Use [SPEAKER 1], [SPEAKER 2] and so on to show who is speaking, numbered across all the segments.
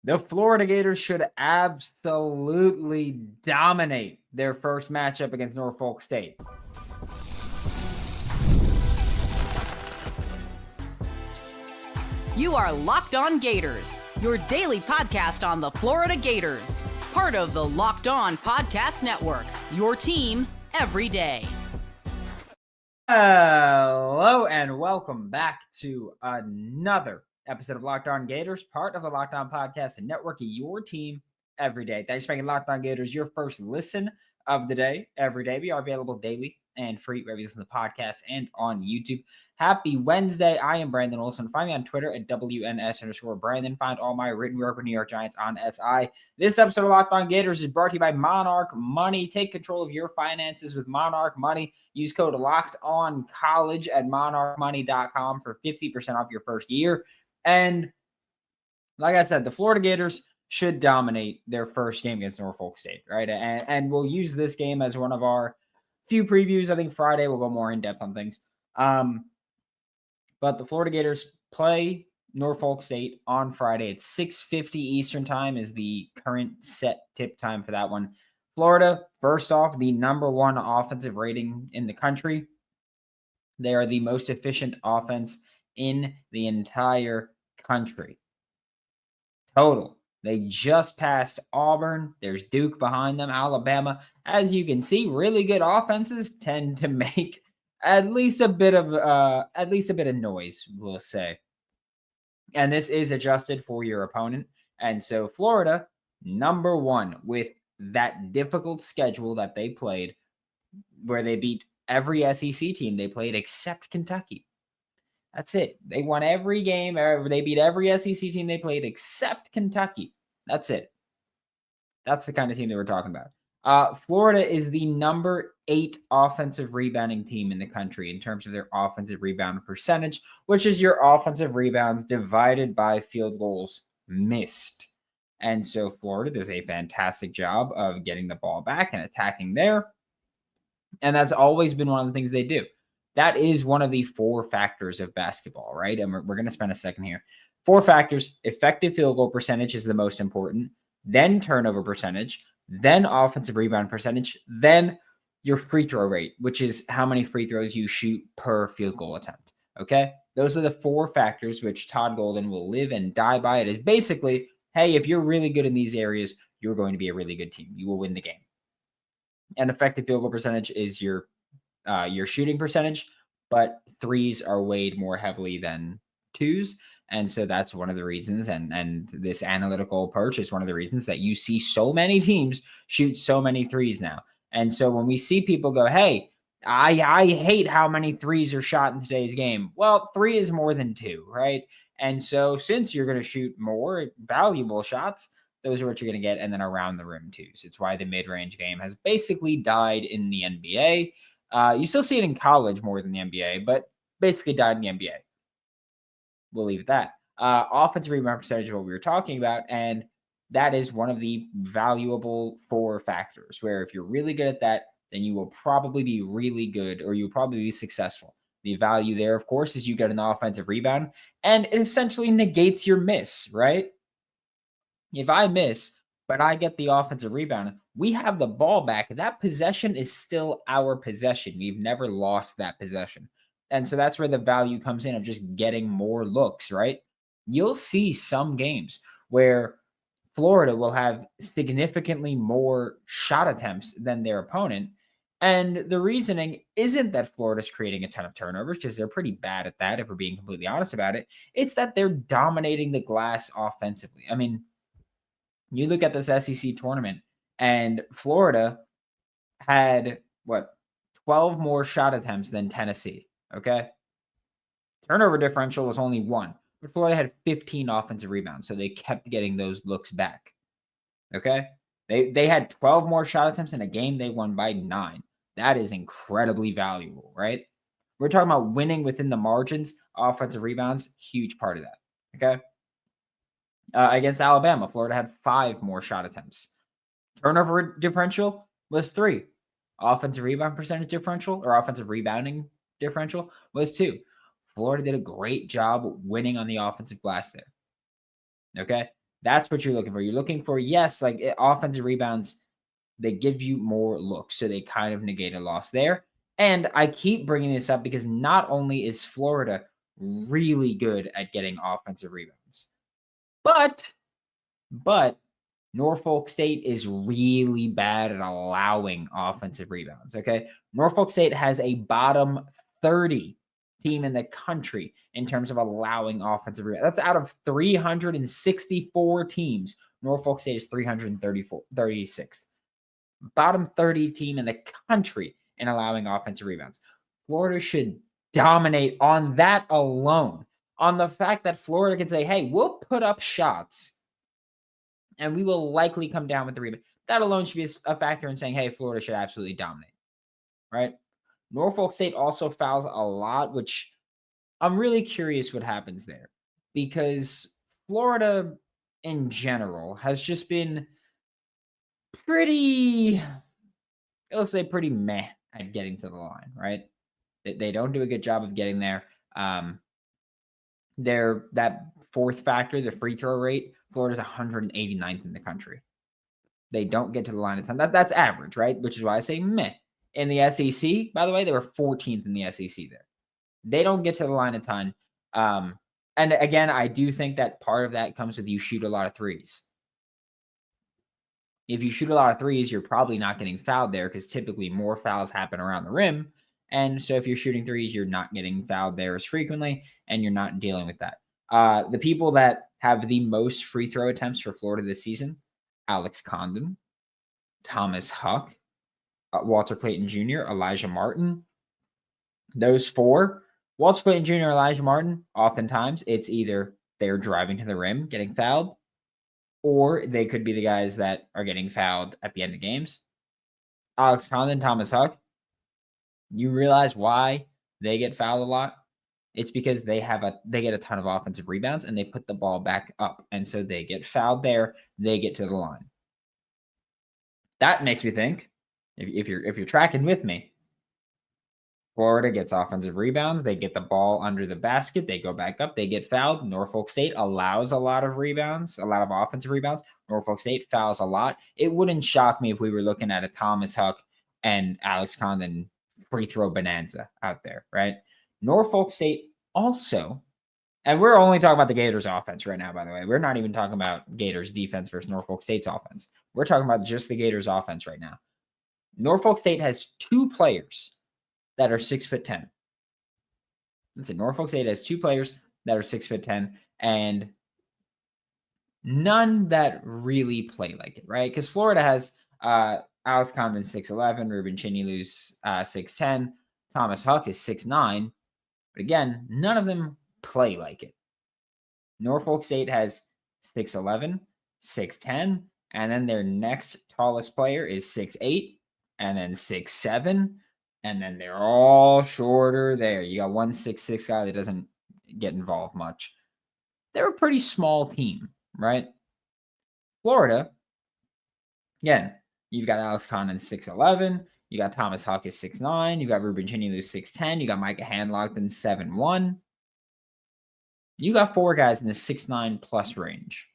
[SPEAKER 1] The Florida Gators should absolutely dominate their first matchup against Norfolk State.
[SPEAKER 2] You are Locked On Gators, your daily podcast on the Florida Gators. Part of the Locked On Podcast Network, your team every day.
[SPEAKER 1] Hello and welcome back to another episode of Locked On Gators, part of the Locked On Podcast Network, your team every day. Thanks for making Locked On Gators your first listen of the day every day. We are available daily and free wherever you listen to the podcast and on YouTube. Happy Wednesday. I am Brandon Olsen. Find me on Twitter at WNS_Brandon. Find all my written work with New York Giants on SI. This episode of Locked On Gators is brought to you by Monarch Money. Take control of your finances with Monarch Money. Use code LOCKEDONCOLLEGE at monarchmoney.com for 50% off your first year. And like I said, the Florida Gators should dominate their first game against Norfolk State, right? And we'll use this game as one of our few previews. I think Friday we'll go more in depth on things. But the Florida Gators play Norfolk State on Friday at 6:50 Eastern time is the current set tip time for that one. Florida, first off, the number one offensive rating in the country. They are the most efficient offense in the entire country. Total. They just passed Auburn. There's Duke behind them, Alabama. As you can see, really good offenses tend to make at least a bit of noise, we'll say. And this is adjusted for your opponent. And so Florida, number one, with that difficult schedule that they played, where they beat every SEC team they played except Kentucky. That's it. They won every game. They beat every SEC team they played except Kentucky. That's it. That's the kind of team that we're talking about. Florida is the number 8 offensive rebounding team in the country in terms of their offensive rebound percentage, which is your offensive rebounds divided by field goals missed. And so Florida does a fantastic job of getting the ball back and attacking there. And that's always been one of the things they do. That is one of the 4 factors of basketball, right? And we're going to spend a second here. 4 factors. Effective field goal percentage is the most important. Then turnover percentage. Then offensive rebound percentage. Then your free throw rate, which is how many free throws you shoot per field goal attempt. Okay? Those are the 4 factors which Todd Golden will live and die by. It is basically, hey, if you're really good in these areas, you're going to be a really good team. You will win the game. And effective field goal percentage is your shooting percentage, but threes are weighed more heavily than twos. And so that's one of the reasons, and this analytical approach is one of the reasons that you see so many teams shoot so many threes now. And so when we see people go, hey, I hate how many threes are shot in today's game. Well, 3 is more than 2, right? And so since you're going to shoot more valuable shots, those are what you're going to get, and then around the rim twos. It's why the mid-range game has basically died in the NBA. You still see it in college more than the NBA, but basically died in the NBA. We'll leave it at that. Offensive rebound percentage is what we were talking about, and that is one of the valuable 4 factors, where if you're really good at that, then you will probably be really good, or you'll probably be successful. The value there, of course, is you get an offensive rebound, and it essentially negates your miss, right? If I miss, but I get the offensive rebound, we have the ball back. That possession is still our possession. We've never lost that possession. And so that's where the value comes in of just getting more looks, right? You'll see some games where Florida will have significantly more shot attempts than their opponent. And the reasoning isn't that Florida's creating a ton of turnovers, because they're pretty bad at that, if we're being completely honest about it. It's that they're dominating the glass offensively. I mean, you look at this SEC tournament, and Florida had, 12 more shot attempts than Tennessee, okay? Turnover differential was only 1, but Florida had 15 offensive rebounds, so they kept getting those looks back, okay? They had 12 more shot attempts in a game. They won by 9. That is incredibly valuable, right? We're talking about winning within the margins. Offensive rebounds, huge part of that, okay? Against Alabama, Florida had 5 more shot attempts. Turnover differential was 3. Offensive rebound percentage differential, or offensive rebounding differential, was 2. Florida did a great job winning on the offensive glass there. Okay? That's what you're looking for. You're looking for, yes, like offensive rebounds, they give you more looks. So they kind of negate a loss there. And I keep bringing this up because not only is Florida really good at getting offensive rebounds, but Norfolk State is really bad at allowing offensive rebounds. Okay. Norfolk State has a bottom 30 team in the country in terms of allowing offensive rebounds. That's out of 364 teams. Norfolk State is 36th. Bottom 30 team in the country in allowing offensive rebounds. Florida should dominate on that alone. On the fact that Florida can say, hey, we'll put up shots and we will likely come down with the rebound. That alone should be a factor in saying, hey, Florida should absolutely dominate, right? Norfolk State also fouls a lot, which I'm really curious what happens there because Florida in general has just been pretty, let's say pretty meh at getting to the line, right? They don't do a good job of getting there. That fourth factor, the free throw rate, Florida's 189th in the country. They don't get to the line a ton. That's average, right? Which is why I say meh. In the SEC, by the way, they were 14th in the SEC there. They don't get to the line a ton. And again, I do think that part of that comes with you shoot a lot of threes. If you shoot a lot of threes, you're probably not getting fouled there because typically more fouls happen around the rim. And so if you're shooting threes, you're not getting fouled there as frequently, and you're not dealing with that. The people that have the most free throw attempts for Florida this season, Alex Condon, Thomas Huck, Walter Clayton Jr., Elijah Martin. Those four, Walter Clayton Jr., Elijah Martin, oftentimes it's either they're driving to the rim, getting fouled, or they could be the guys that are getting fouled at the end of games. Alex Condon, Thomas Huck, you realize why they get fouled a lot? It's because they get a ton of offensive rebounds and they put the ball back up. And so they get fouled there, they get to the line. That makes me think, if you're tracking with me, Florida gets offensive rebounds. They get the ball under the basket. They go back up. They get fouled. Norfolk State allows a lot of rebounds, a lot of offensive rebounds. Norfolk State fouls a lot. It wouldn't shock me if we were looking at a Thomas Huck and Alex Condon free throw bonanza out there, right? Norfolk State also, and we're only talking about the Gators offense right now, by the way. We're not even talking about Gators defense versus Norfolk State's offense. We're talking about just the Gators offense right now. Norfolk State has two players that are 6'10". Let's say Norfolk State has two players that are 6'10", and none that really play like it, right? Because Florida has Alex Condon 6'11", Ruben Chinyulu's 6'10", Thomas Huck is 6'9", but again, none of them play like it. Norfolk State has 6'11", 6'10", and then their next tallest player is 6'8", and then 6'7", and then they're all shorter there. You got 1'6" guy that doesn't get involved much. They're a pretty small team, right? Florida, again, you've got Alex Condon 6'11", you got Thomas Huck is 6'9", you got Ruben Chinyulu 6'10", you got Micah Handlockton 7'1". You got four guys in the 6'9" plus range.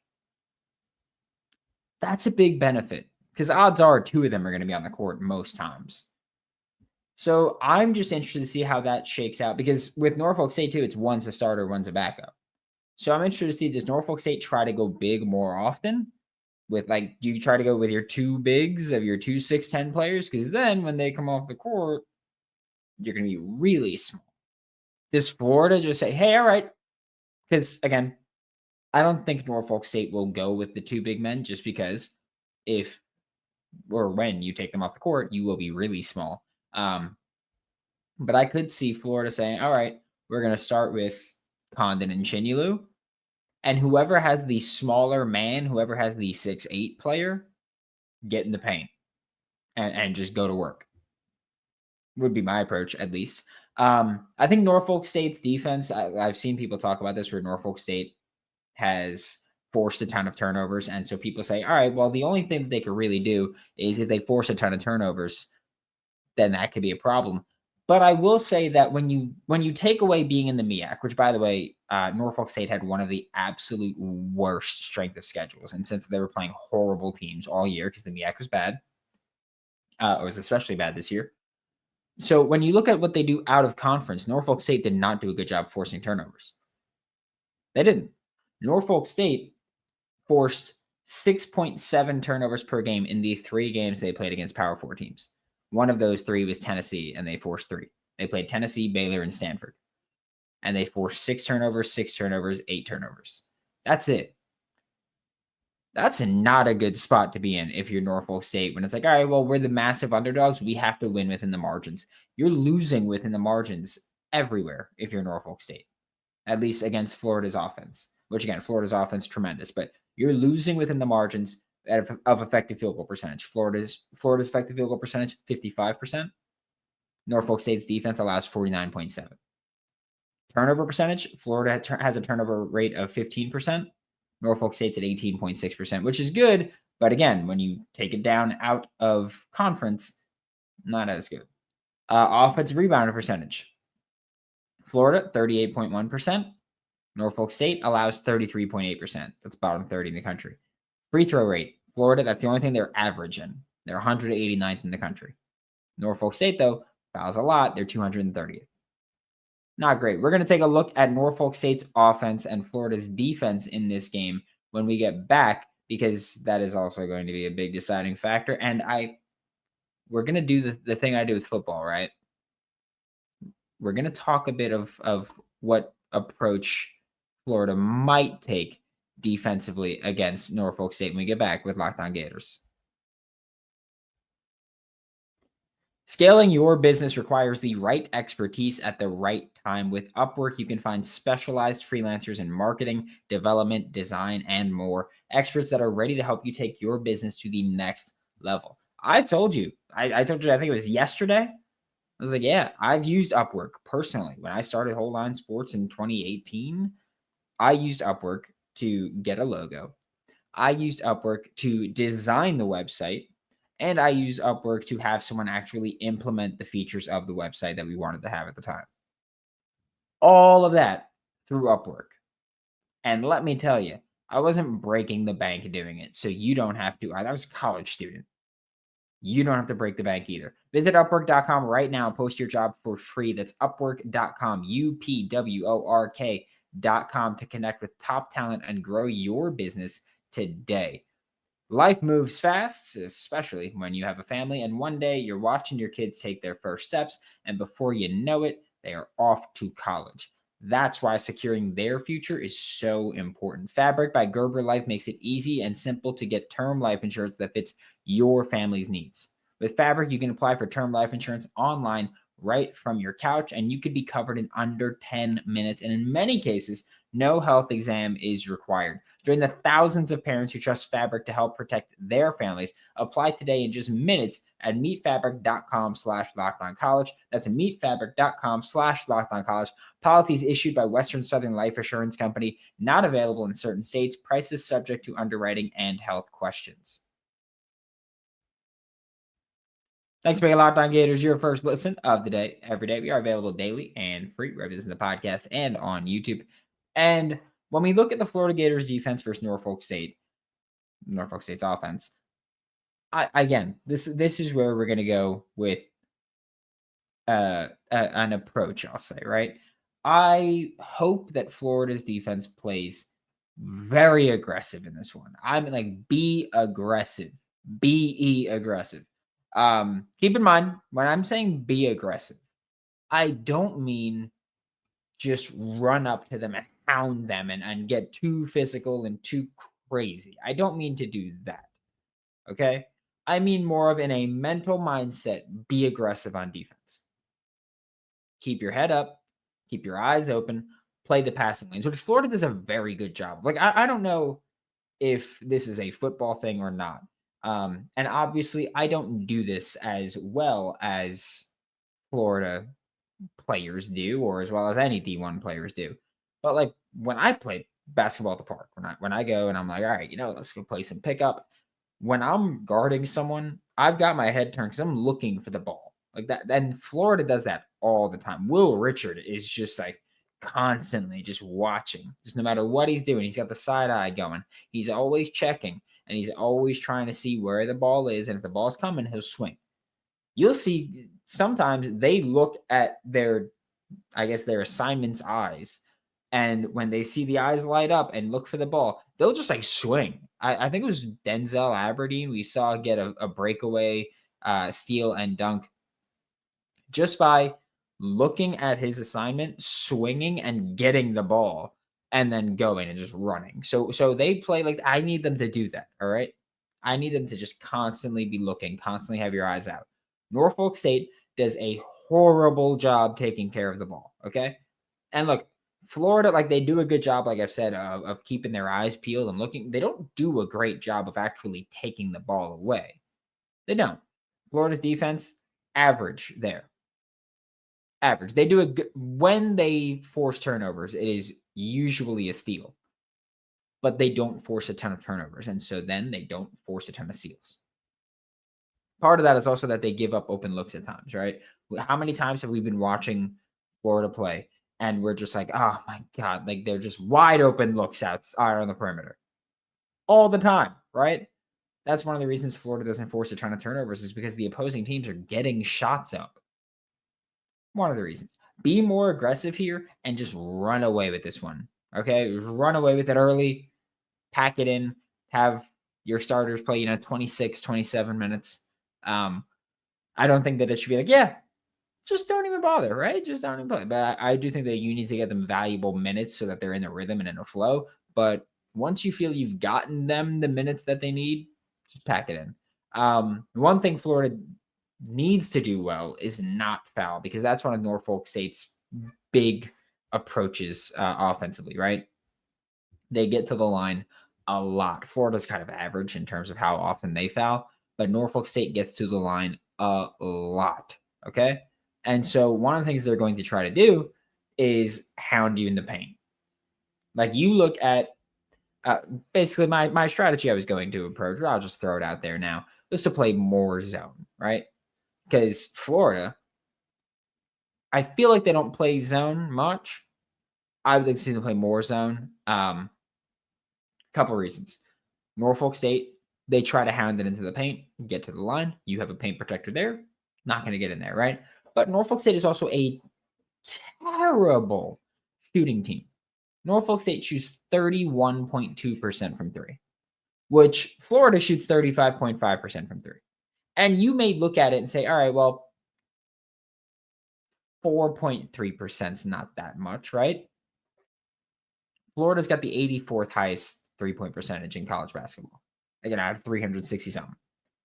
[SPEAKER 1] That's a big benefit because odds are two of them are going to be on the court most times. So I'm just interested to see how that shakes out because with Norfolk State too, it's one's a starter, one's a backup. So I'm interested to see, does Norfolk State try to go big more often? With like, do you try to go with your two bigs of your two 6'10" players? Because then when they come off the court, you're going to be really small. Does Florida just say, hey, all right? Because again, I don't think Norfolk State will go with the two big men just because if or when you take them off the court, you will be really small. But I could see Florida saying, all right, we're going to start with Condon and Chinyulu. And whoever has the smaller man, whoever has the 6'8" player, get in the paint and just go to work. Would be my approach, at least. I think Norfolk State's defense, I've seen people talk about this where Norfolk State has forced a ton of turnovers. And so people say, all right, well, the only thing that they could really do is if they force a ton of turnovers, then that could be a problem. But I will say that when you take away being in the MEAC, which by the way, Norfolk State had one of the absolute worst strength of schedules, and since they were playing horrible teams all year because the MEAC was bad, it was especially bad this year. So when you look at what they do out of conference, Norfolk State did not do a good job forcing turnovers. They didn't. Norfolk State forced 6.7 turnovers per game in the 3 games they played against Power 4 teams. One of those 3 was Tennessee, and they forced 3. They played Tennessee, Baylor, and Stanford. And they forced 6 turnovers, 8 turnovers. That's it. That's not a good spot to be in if you're Norfolk State when it's like, all right, well, we're the massive underdogs. We have to win within the margins. You're losing within the margins everywhere if you're Norfolk State, at least against Florida's offense, which again, Florida's offense, tremendous, but you're losing within the margins of effective field goal percentage. Florida's effective field goal percentage, 55%. Norfolk State's defense allows 49.7. Turnover percentage, Florida has a turnover rate of 15%. Norfolk State's at 18.6%, which is good. But again, when you take it down out of conference, not as good. Offensive rebounding percentage. Florida, 38.1%. Norfolk State allows 33.8%. That's bottom 30 in the country. Free throw rate. Florida, that's the only thing they're average in. They're 189th in the country. Norfolk State, though, fouls a lot. They're 230th. Not great. We're going to take a look at Norfolk State's offense and Florida's defense in this game when we get back, because that is also going to be a big deciding factor. And we're going to do the thing I do with football, right? We're going to talk a bit of what approach Florida might take defensively against Norfolk State when we get back with Locked On Gators. Scaling your business requires the right expertise at the right time. With Upwork, you can find specialized freelancers in marketing, development, design, and more. Experts that are ready to help you take your business to the next level. I've told you, I told you, I think it was yesterday. I was like, yeah, I've used Upwork personally. When I started Whole Line Sports in 2018, I used Upwork to get a logo. I used Upwork to design the website. And I use Upwork to have someone actually implement the features of the website that we wanted to have at the time. All of that through Upwork. And let me tell you, I wasn't breaking the bank doing it. So you don't have to. I was a college student. You don't have to break the bank either. Visit Upwork.com right now and post your job for free. That's Upwork.com, UPWORK.com, to connect with top talent and grow your business today. Life moves fast, especially when you have a family, and one day you're watching your kids take their first steps, and before you know it, they are off to college. That's why securing their future is so important. Fabric by Gerber Life makes it easy and simple to get term life insurance that fits your family's needs. With Fabric, you can apply for term life insurance online right from your couch, and you could be covered in under 10 minutes. And in many cases, no health exam is required. Join the thousands of parents who trust Fabric to help protect their families. Apply today in just minutes at meetfabric.com/lockedoncollege. That's meetfabric.com/lockedoncollege. Policies issued by Western Southern Life Assurance Company. Not available in certain states. Prices subject to underwriting and health questions. Thanks for being Locked On Gators, your first listen of the day. Every day we are available daily and free, wherever it is in the podcast and on YouTube. And when we look at the Florida Gators defense versus Norfolk State's offense, this is where we're going to go with an approach, I'll say, right? I hope that Florida's defense plays very aggressive in this one. I'm like, be aggressive. Be aggressive. Keep in mind, when I'm saying be aggressive, I don't mean just run up to them and hound them and get too physical and too crazy. I don't mean to do that. Okay? I mean more of in a mental mindset, be aggressive on defense. Keep your head up, keep your eyes open, play the passing lanes, which Florida does a very good job. Like, I don't know if this is a football thing or not. And obviously, I don't do this as well as Florida players do, or as well as any D1 players do. But like when I play basketball at the park, when I go and I'm like, all right, let's go play some pickup. When I'm guarding someone, I've got my head turned because I'm looking for the ball. like that. And Florida does that all the time. Will Richard is just like constantly just watching, just no matter what he's doing. He's got the side eye going. He's always checking and he's always trying to see where the ball is. And if the ball's coming, he'll swing. You'll see sometimes they look at their assignment's eyes. And when they see the eyes light up and look for the ball, they'll just like swing. I think it was Denzel Aberdeen we saw get a breakaway steal and dunk just by looking at his assignment, swinging and getting the ball and then going and just running. So they play like I need them to do that. All right. I need them to just constantly be looking, constantly have your eyes out. Norfolk State does a horrible job taking care of the ball. Okay. And look, Florida, like they do a good job, like I've said, of keeping their eyes peeled and looking. They don't do a great job of actually taking the ball away. They don't. Florida's defense, average there. Average. They do a good, when they force turnovers, it is usually a steal, but they don't force a ton of turnovers. And so then they don't force a ton of steals. Part of that is also that they give up open looks at times, right? How many times have we been watching Florida play and we're just like, oh my God, like they're just wide open looks out on the perimeter all the time, right? That's one of the reasons Florida doesn't force a ton of turnovers is because the opposing teams are getting shots up. One of the reasons. Be more aggressive here and just run away with this one. Okay? Just run away with it early, pack it in, have your starters play, 26, 27 minutes. I don't think that it should be like, yeah, just don't even bother, right? Just don't even play. But I do think that you need to get them valuable minutes so that they're in the rhythm and in a flow. But once you feel you've gotten them the minutes that they need, just pack it in. One thing Florida needs to do well is not foul because that's one of Norfolk State's big approaches offensively, right? They get to the line a lot. Florida's kind of average in terms of how often they foul, but Norfolk State gets to the line a lot, okay? And so one of the things they're going to try to do is hound you in the paint. Like you look at basically my strategy I was going to approach, I'll just throw it out there now, was to play more zone, right? Because Florida, I feel like they don't play zone much. I would like to see them play more zone. Couple reasons. Norfolk State, they try to hound it into the paint, get to the line. You have a paint protector there, not going to get in there, right? But Norfolk State is also a terrible shooting team. Norfolk State shoots 31.2% from three, which Florida shoots 35.5% from three. And you may look at it and say, all right, well, 4.3% is not that much, right? Florida's got the 84th highest three-point percentage in college basketball. Again, out of 360 something.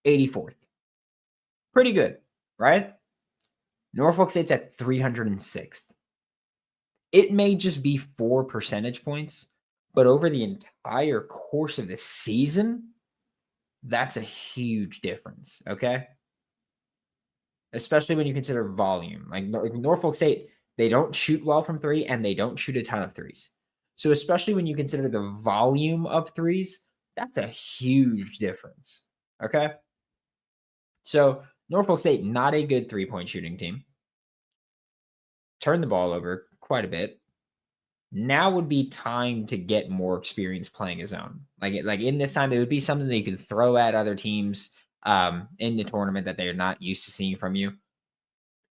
[SPEAKER 1] 84th. Pretty good, right? Norfolk State's at 306th. It may just be 4 percentage points, but over the entire course of the season, that's a huge difference, okay? Especially when you consider volume. Like Norfolk State, they don't shoot well from three, and they don't shoot a ton of threes. So especially when you consider the volume of threes, that's a huge difference, okay? So Norfolk State, not a good three-point shooting team. Turn the ball over quite a bit. Now would be time to get more experience playing a zone. Like in this time, it would be something that you could throw at other teams in the tournament that they're not used to seeing from you.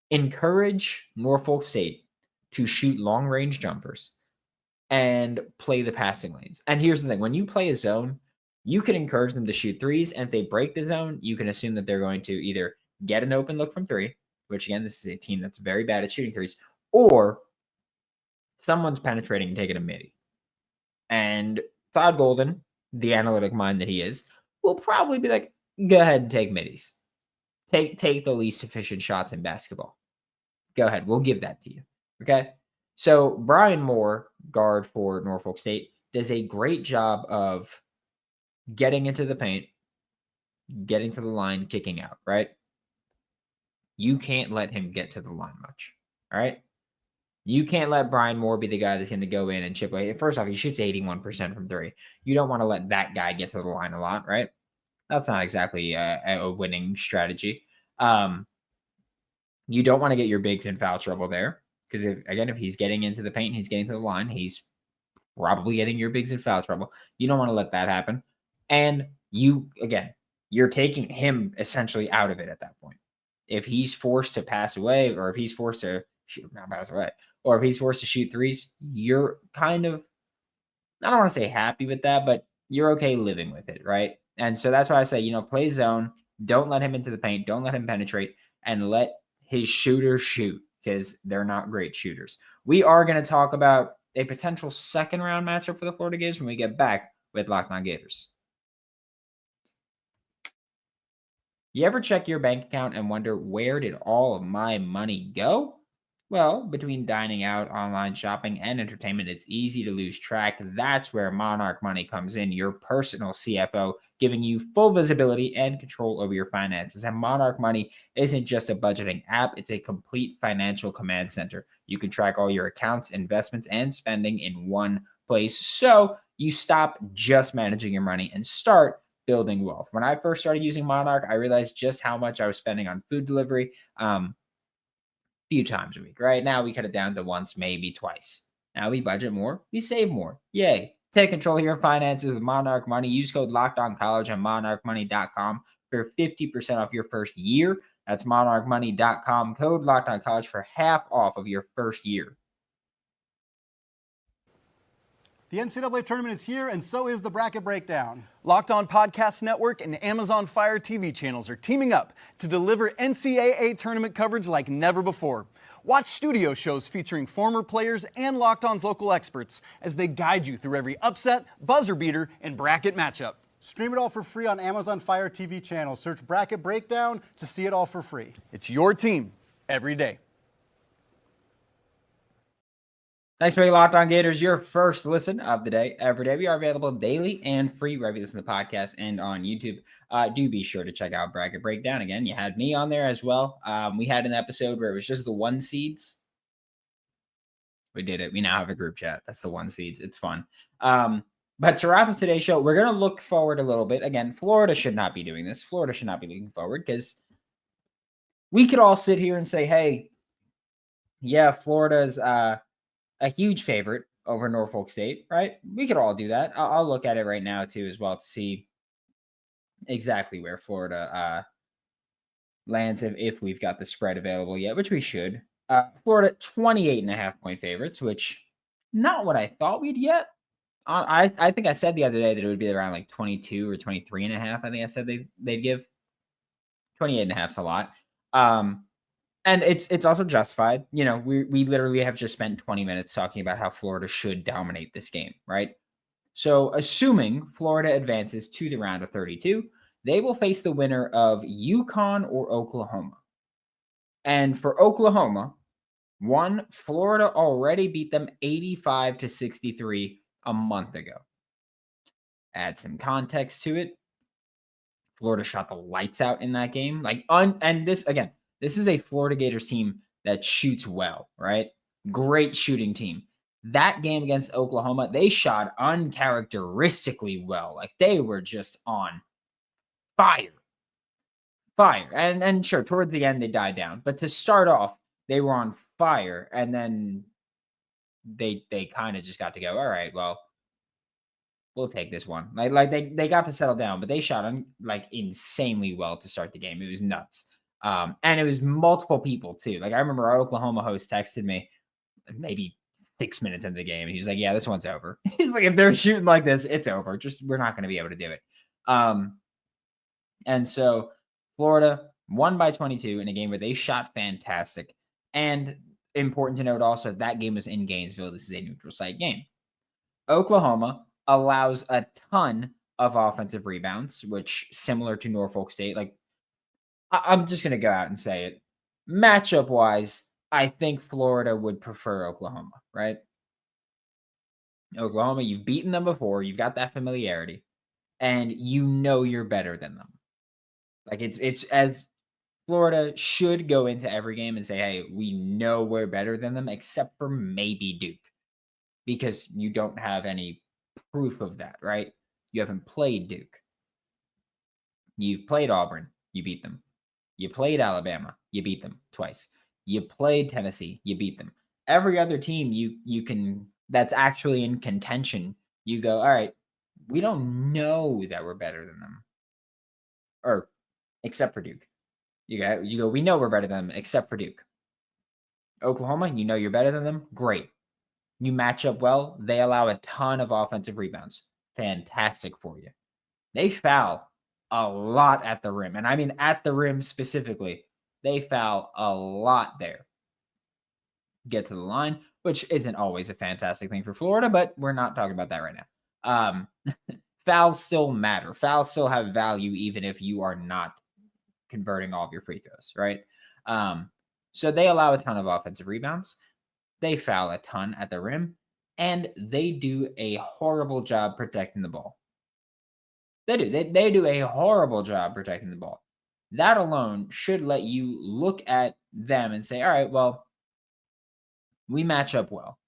[SPEAKER 1] Encourage Norfolk State to shoot long-range jumpers and play the passing lanes. And here's the thing. When you play a zone, you can encourage them to shoot threes. And if they break the zone, you can assume that they're going to either get an open look from three, which again, this is a team that's very bad at shooting threes, or someone's penetrating and taking a midi. And Todd Golden, the analytic mind that he is, will probably be like, go ahead and take middies. Take the least efficient shots in basketball. Go ahead. We'll give that to you. Okay? So Brian Moore, guard for Norfolk State, does a great job of getting into the paint, getting to the line, kicking out, right? You can't let him get to the line much, all right? You can't let Brian Moore be the guy that's going to go in and chip away. First off, he shoots 81% from three. You don't want to let that guy get to the line a lot, right? That's not exactly a winning strategy. You don't want to get your bigs in foul trouble there because, if he's getting into the paint, he's getting to the line, he's probably getting your bigs in foul trouble. You don't want to let that happen. And you're taking him essentially out of it at that point. If he's forced to pass away, or if he's forced to not pass away, or if he's forced to shoot threes, you're kind of, I don't want to say happy with that, but you're okay living with it, right? And so that's why I say, play zone. Don't let him into the paint. Don't let him penetrate, and let his shooters shoot, because they're not great shooters. We are going to talk about a potential second round matchup for the Florida Gators when we get back with Locked On Gators. You ever check your bank account and wonder, where did all of my money go? Well, between dining out, online shopping, and entertainment, it's easy to lose track. That's where Monarch Money comes in, your personal CFO, giving you full visibility and control over your finances. And Monarch Money isn't just a budgeting app, it's a complete financial command center. You can track all your accounts, investments, and spending in one place, so you stop just managing your money and start building wealth. When I first started using Monarch, I realized just how much I was spending on food delivery. Few times a week. Right now, we cut it down to once, maybe twice. Now we budget more, we save more. Yay. Take control of your finances with Monarch Money. Use code LOCKEDONCollege on monarchmoney.com for 50% off your first year. That's monarchmoney.com. Code LOCKEDONCollege for half off of your first year.
[SPEAKER 3] The NCAA tournament is here, and so is the bracket breakdown.
[SPEAKER 4] Locked On Podcast Network and Amazon Fire TV channels are teaming up to deliver NCAA tournament coverage like never before. Watch studio shows featuring former players and Locked On's local experts as they guide you through every upset, buzzer beater, and bracket matchup.
[SPEAKER 3] Stream it all for free on Amazon Fire TV channel. Search Bracket Breakdown to see it all for free.
[SPEAKER 4] It's your team every day.
[SPEAKER 1] Thanks for being Locked On Gators, your first listen of the day, every day. We are available daily and free wherever you listen to the podcast and on YouTube. Do be sure to check out Bracket Breakdown. Again, you had me on there as well. We had an episode where it was just the one seeds. We did it. We now have a group chat. That's the one seeds. It's fun. But to wrap up today's show, we're going to look forward a little bit. Again, Florida should not be doing this. Florida should not be looking forward, because we could all sit here and say, hey, yeah, Florida's a huge favorite over Norfolk State, right? We could all do that. I'll look at it right now too as well to see exactly where Florida lands if we've got the spread available yet, which we should. Florida 28.5-point favorites, which not what I thought we'd get. I think I said the other day that it would be around like 22 or 23.5. I think I said they'd give. 28.5 is a lot. And it's also justified. We literally have just spent 20 minutes talking about how Florida should dominate this game, right? So assuming Florida advances to the round of 32, they will face the winner of UConn or Oklahoma. And for Oklahoma, Florida already beat them 85-63 a month ago. Add some context to it. Florida shot the lights out in that game. This is a Florida Gators team that shoots well, right? Great shooting team. That game against Oklahoma, they shot uncharacteristically well. Like, they were just on fire. And sure, toward the end, they died down. But to start off, they were on fire. And then they kind of just got to go, all right, well, we'll take this one. They got to settle down, but they shot insanely well to start the game. It was nuts. And it was multiple people too. Like, I remember our Oklahoma host texted me maybe 6 minutes into the game, and he's like, yeah, this one's over. He's like, if they're shooting like this, it's over. We're not going to be able to do it. And so Florida won by 22 in a game where they shot fantastic. And important to note also, that game was in Gainesville. This is a neutral site game. Oklahoma allows a ton of offensive rebounds, which, similar to Norfolk State, I'm just going to go out and say it. Matchup wise, I think Florida would prefer Oklahoma, right? Oklahoma, you've beaten them before. You've got that familiarity, and you're better than them. It's as Florida should go into every game and say, hey, we know we're better than them, except for maybe Duke, because you don't have any proof of that, right? You haven't played Duke. You've played Auburn. You beat them. You played Alabama. You beat them twice. You played Tennessee, you beat them. Every other team you can that's actually in contention, you go, all right, we don't know that we're better than them. Or except for Duke. You go, we know we're better than them, except for Duke. Oklahoma, you know you're better than them. Great. You match up well. They allow a ton of offensive rebounds. Fantastic for you. They foul a lot at the rim. And I mean at the rim specifically. They foul a lot there. Get to the line, which isn't always a fantastic thing for Florida, but we're not talking about that right now. Fouls still matter. Fouls still have value even if you are not converting all of your free throws, right? So they allow a ton of offensive rebounds. They foul a ton at the rim, and they do a horrible job protecting the ball. They do. They do a horrible job protecting the ball. That alone should let you look at them and say, all right, well, we match up well.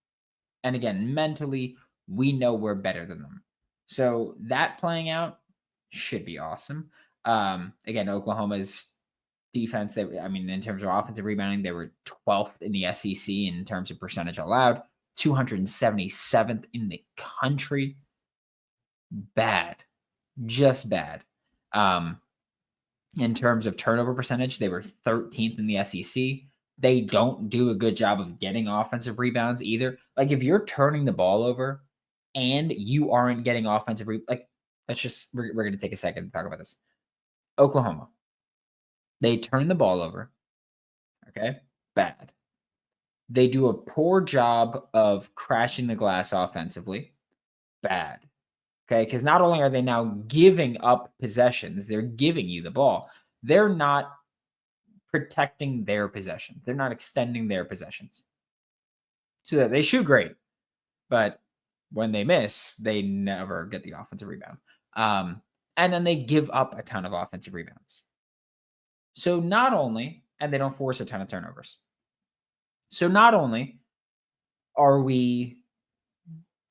[SPEAKER 1] And again, mentally, we know we're better than them. So that playing out should be awesome. Again, Oklahoma's defense, in terms of offensive rebounding, they were 12th in the SEC in terms of percentage allowed, 277th in the country. Bad. Just bad. In terms of turnover percentage, they were 13th in the SEC. They don't do a good job of getting offensive rebounds either. Like if you're turning the ball over and you aren't getting offensive we're going to take a second to talk about this. Oklahoma. They turn the ball over. Okay? Bad. They do a poor job of crashing the glass offensively. Bad. Okay? Because not only are they now giving up possessions, they're giving you the ball. They're not protecting their possessions. They're not extending their possessions. So that they shoot great, but when they miss, they never get the offensive rebound. And then they give up a ton of offensive rebounds. So not only, and they don't force a ton of turnovers. So not only are we,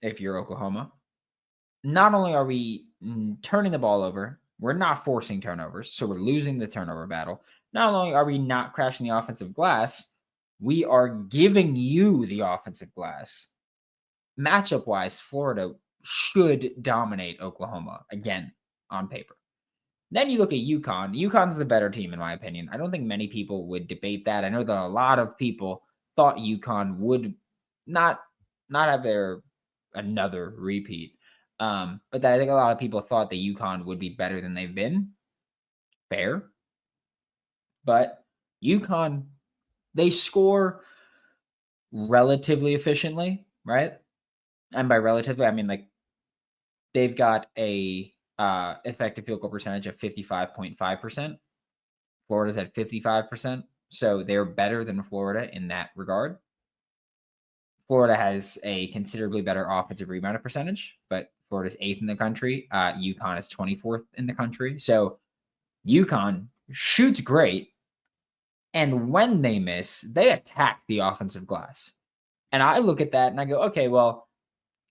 [SPEAKER 1] if you're Oklahoma, not only are we turning the ball over, we're not forcing turnovers, so we're losing the turnover battle. Not only are we not crashing the offensive glass, we are giving you the offensive glass. Matchup-wise, Florida should dominate Oklahoma, again, on paper. Then you look at UConn. UConn's the better team, in my opinion. I don't think many people would debate that. I know that a lot of people thought UConn would not have their another repeat. But I think a lot of people thought that UConn would be better than they've been. Fair. But UConn, they score relatively efficiently, right? And by relatively, I mean like they've got a effective field goal percentage of 55.5%. Florida's at 55%. So they're better than Florida in that regard. Florida has a considerably better offensive rebound percentage, but Florida's 8th in the country. UConn is 24th in the country. So UConn shoots great. And when they miss, they attack the offensive glass. And I look at that and I go, okay, well,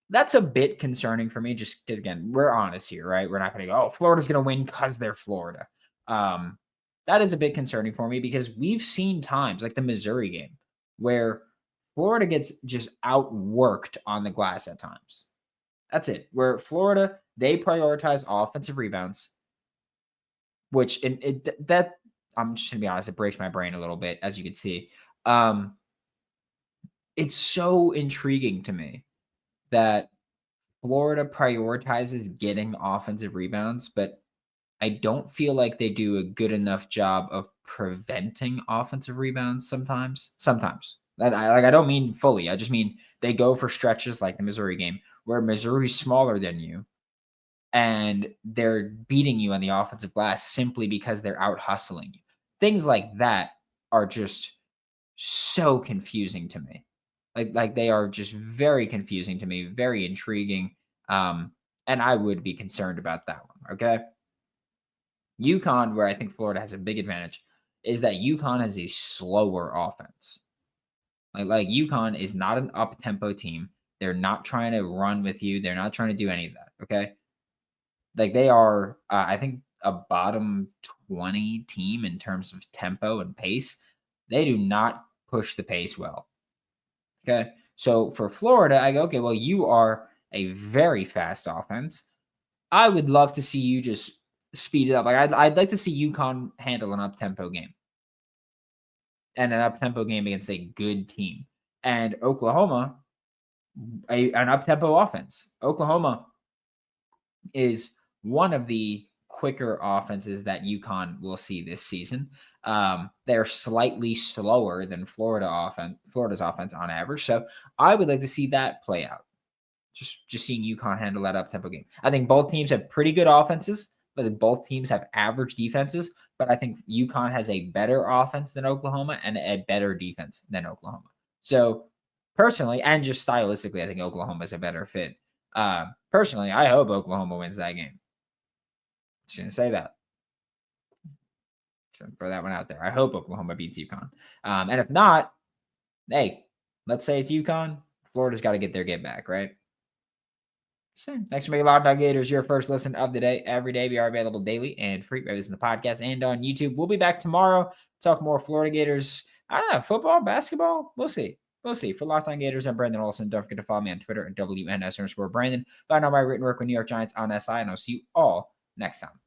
[SPEAKER 1] that's a bit concerning for me just because, again, we're honest here, right? We're not going to go, oh, Florida's going to win because they're Florida. That is a bit concerning for me because we've seen times like the Missouri game where Florida gets just outworked on the glass at times. That's it. Where Florida, they prioritize offensive rebounds, which that I'm just going to be honest, it breaks my brain a little bit, as you can see. It's so intriguing to me that Florida prioritizes getting offensive rebounds, but I don't feel like they do a good enough job of preventing offensive rebounds sometimes. I don't mean fully. I just mean they go for stretches like the Missouri game where Missouri's smaller than you and they're beating you on the offensive glass simply because they're out hustling you. Things like that are just so confusing to me. Like they are just very confusing to me, very intriguing. And I would be concerned about that one. Okay. UConn, where I think Florida has a big advantage, is that UConn has a slower offense. Like UConn is not an up-tempo team. They're not trying to run with you. They're not trying to do any of that. Okay. Like they are, I think, a bottom 20 team in terms of tempo and pace. They do not push the pace well. Okay. So for Florida, I go, okay, well, you are a very fast offense. I would love to see you just speed it up. Like I'd like to see UConn handle an up-tempo game. And an up-tempo game against a good team. And Oklahoma, an up-tempo offense. Oklahoma is one of the quicker offenses that UConn will see this season. They're slightly slower than Florida's offense on average. So I would like to see that play out. Just seeing UConn handle that up-tempo game. I think both teams have pretty good offenses, but both teams have average defenses. But I think UConn has a better offense than Oklahoma and a better defense than Oklahoma. So personally, and just stylistically, I think Oklahoma is a better fit. Personally, I hope Oklahoma wins that game. Just gonna say that. Just throw that one out there. I hope Oklahoma beats UConn. And if not, hey, let's say it's UConn. Florida's got to get their get back, right? Same. Thanks for making Locked On Gators your first listen of the day. Every day we are available daily and free. Right, in the podcast and on YouTube. We'll be back tomorrow. Talk more Florida Gators. I don't know, football, basketball. We'll see. We'll see. For Locked On Gators, I'm Brandon Olsen. Don't forget to follow me on Twitter at WNS_Brandon. Find out my written work with New York Giants on SI, and I'll see you all next time.